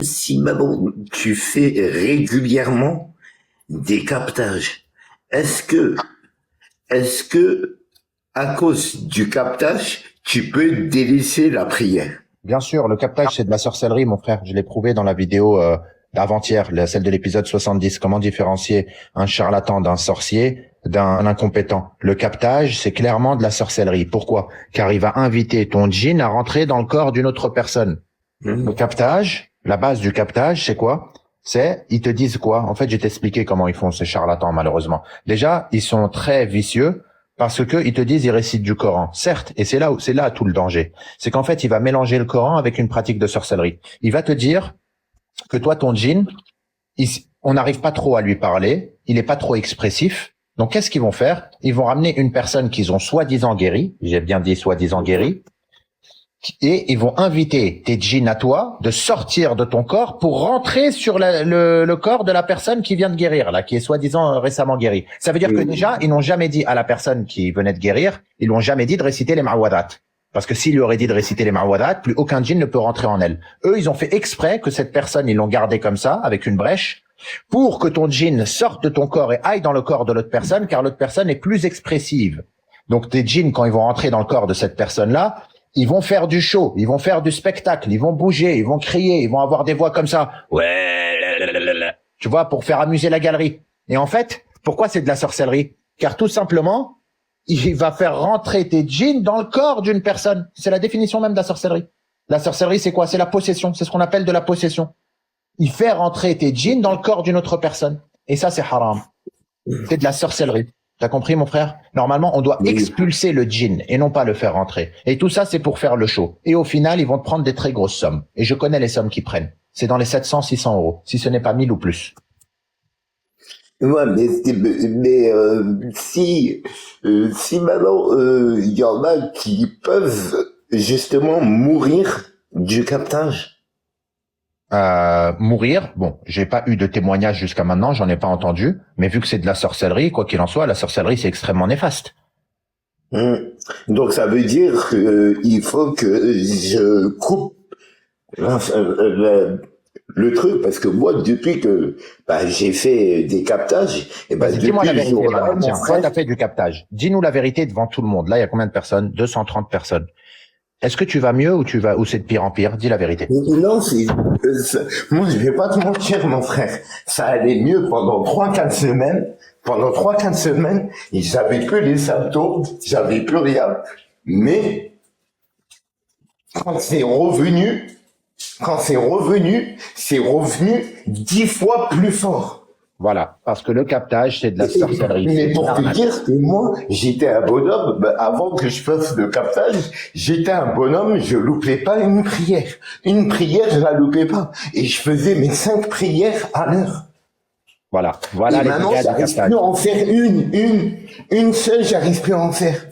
Si maintenant tu fais régulièrement des captages, est-ce que, est-ce que, à cause du captage, tu peux délaisser la prière? Bien sûr, le captage, c'est de la sorcellerie, mon frère. Je l'ai prouvé dans la vidéo d'avant-hier, celle de l'épisode 70. Comment différencier un charlatan d'un sorcier, d'un incompétent. Le captage, c'est clairement de la sorcellerie. Pourquoi? Car il va inviter ton djinn à rentrer dans le corps d'une autre personne. Le captage, la base du captage, c'est quoi? Ils te disent quoi? En fait, je vais t'expliquer comment ils font ces charlatans, malheureusement. Déjà, ils sont très vicieux parce que ils te disent ils récitent du Coran. Certes, et c'est là tout le danger. C'est qu'en fait, il va mélanger le Coran avec une pratique de sorcellerie. Il va te dire que toi, ton djinn, on n'arrive pas trop à lui parler, il est pas trop expressif. Donc, qu'est-ce qu'ils vont faire? Ils vont ramener une personne qu'ils ont soi-disant guérie, j'ai bien dit soi-disant guérie, et ils vont inviter tes djinns à toi de sortir de ton corps pour rentrer sur le corps de la personne qui vient de guérir, là, qui est soi-disant récemment guérie. Ça veut dire que déjà, ils n'ont jamais dit à la personne qui venait de guérir, ils l'ont jamais dit de réciter les ma'wadat. Parce que s'il lui aurait dit de réciter les ma'wadat, plus aucun djinn ne peut rentrer en elle. Eux, ils ont fait exprès que cette personne, ils l'ont gardée comme ça, avec une brèche, pour que ton djinn sorte de ton corps et aille dans le corps de l'autre personne, car l'autre personne est plus expressive. Donc tes djinns, quand ils vont rentrer dans le corps de cette personne-là, ils vont faire du show, ils vont faire du spectacle, ils vont bouger, ils vont crier, ils vont avoir des voix comme ça. Ouais, tu vois, pour faire amuser la galerie. Et en fait, pourquoi c'est de la sorcellerie? Car tout simplement, il va faire rentrer tes djinns dans le corps d'une personne. C'est la définition même de la sorcellerie. La sorcellerie, c'est quoi? C'est la possession. C'est ce qu'on appelle de la possession. Il fait rentrer tes djinns dans le corps d'une autre personne. Et ça, c'est haram. C'est de la sorcellerie. T'as compris, mon frère? Normalement, on doit expulser le djinn et non pas le faire rentrer. Et tout ça, c'est pour faire le show. Et au final, ils vont te prendre des très grosses sommes. Et je connais les sommes qu'ils prennent. C'est dans les 700, 600 euros. Si ce n'est pas 1000 ou plus. Ouais, si maintenant il y en a qui peuvent justement mourir du captage. Mourir, bon, j'ai pas eu de témoignage jusqu'à maintenant, j'en ai pas entendu, mais vu que c'est de la sorcellerie, quoi qu'il en soit, la sorcellerie c'est extrêmement néfaste. Donc ça veut dire que il faut que je coupe le truc, parce que moi depuis que j'ai fait des captages, et Vas-y, dis-moi la depuis ce vérité, jour-là, Maman. mon Tiens, toi frère, t'as fait du captage. Dis-nous la vérité devant tout le monde. Là, il y a combien de personnes? 230 personnes. Est-ce que tu vas mieux ou c'est de pire en pire? Dis la vérité. non, moi je vais pas te mentir, mon frère, ça allait mieux pendant 3-4 semaines. Pendant 3-4 semaines, j'avais plus les symptômes, j'avais plus rien. Mais quand c'est revenu, c'est revenu 10 fois plus fort. Voilà, parce que le captage, c'est de la sorcellerie. Mais pour te dire que moi, j'étais un bonhomme, avant que je fasse le captage, j'étais un bonhomme, je loupais pas une prière. Une prière, je la loupais pas. Et je faisais mes 5 prières à l'heure. Voilà Et les maintenant, dégâts du j'arrive captage. plus à en faire une seule, j'arrive plus à en faire.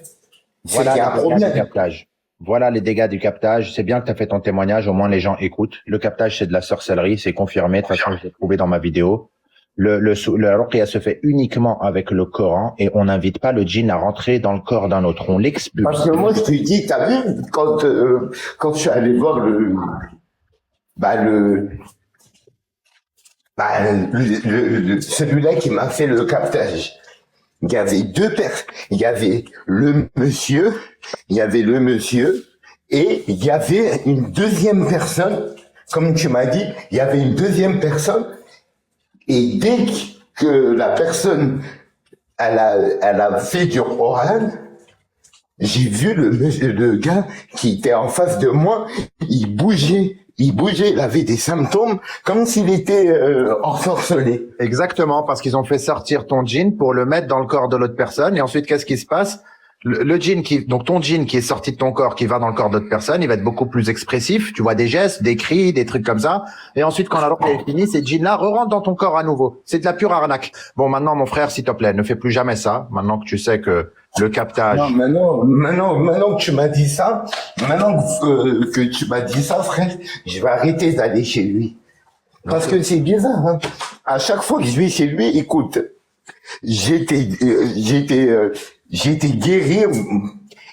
Voilà C'est un les dégâts du problème. captage. Voilà les dégâts du captage. C'est bien que tu as fait ton témoignage, au moins les gens écoutent. Le captage, c'est de la sorcellerie, c'est confirmé. De toute façon, je l'ai trouvé dans ma vidéo. La ruqya se fait uniquement avec le Coran et on n'invite pas le djinn à rentrer dans le corps d'un autre. On l'expulse. Parce que moi, je te dis, t'as vu, quand je suis allé voir celui-là qui m'a fait le captage, il y avait deux personnes. Il y avait le monsieur et il y avait une deuxième personne. Comme tu m'as dit, il y avait une deuxième personne. Et dès que la personne, elle a fait du Coran, j'ai vu le gars qui était en face de moi, il bougeait, il avait des symptômes comme s'il était ensorcelé. Exactement, parce qu'ils ont fait sortir ton djinn pour le mettre dans le corps de l'autre personne. Et ensuite, qu'est-ce qui se passe? Le djinn donc ton djinn qui est sorti de ton corps, qui va dans le corps d'autre personne, il va être beaucoup plus expressif. Tu vois des gestes, des cris, des trucs comme ça. Et ensuite, quand la ruqya est finie, ces djinns-là rentrent dans ton corps à nouveau. C'est de la pure arnaque. Bon, maintenant, mon frère, s'il te plaît, ne fais plus jamais ça. Maintenant que tu sais que le captage. Non, maintenant que tu m'as dit ça, que tu m'as dit ça, frère, je vais arrêter d'aller chez lui. Parce que c'est bizarre, hein. À chaque fois que je vais chez lui, écoute, j'étais guéri,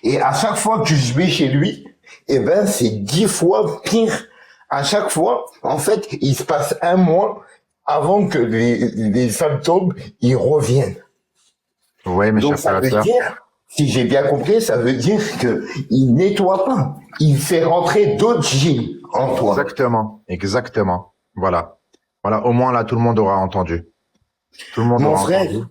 et à chaque fois que je vais chez lui, c'est 10 fois pire à chaque fois, en fait, il se passe un mois avant que les symptômes, ils reviennent. Oui, mes Donc, chers frères ça et veut sœurs. dire, si j'ai bien compris, ça veut dire que il nettoie pas. Il fait rentrer d'autres gènes en toi. Exactement, exactement. Voilà. Voilà, au moins là, tout le monde aura entendu. Tout le monde Mon aura frère, entendu.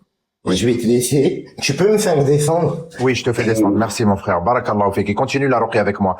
Oui. je vais te laisser. Tu peux me faire descendre? Oui, je te fais descendre. Merci, mon frère. Barakallahu fik. Et continue la ruqya avec moi.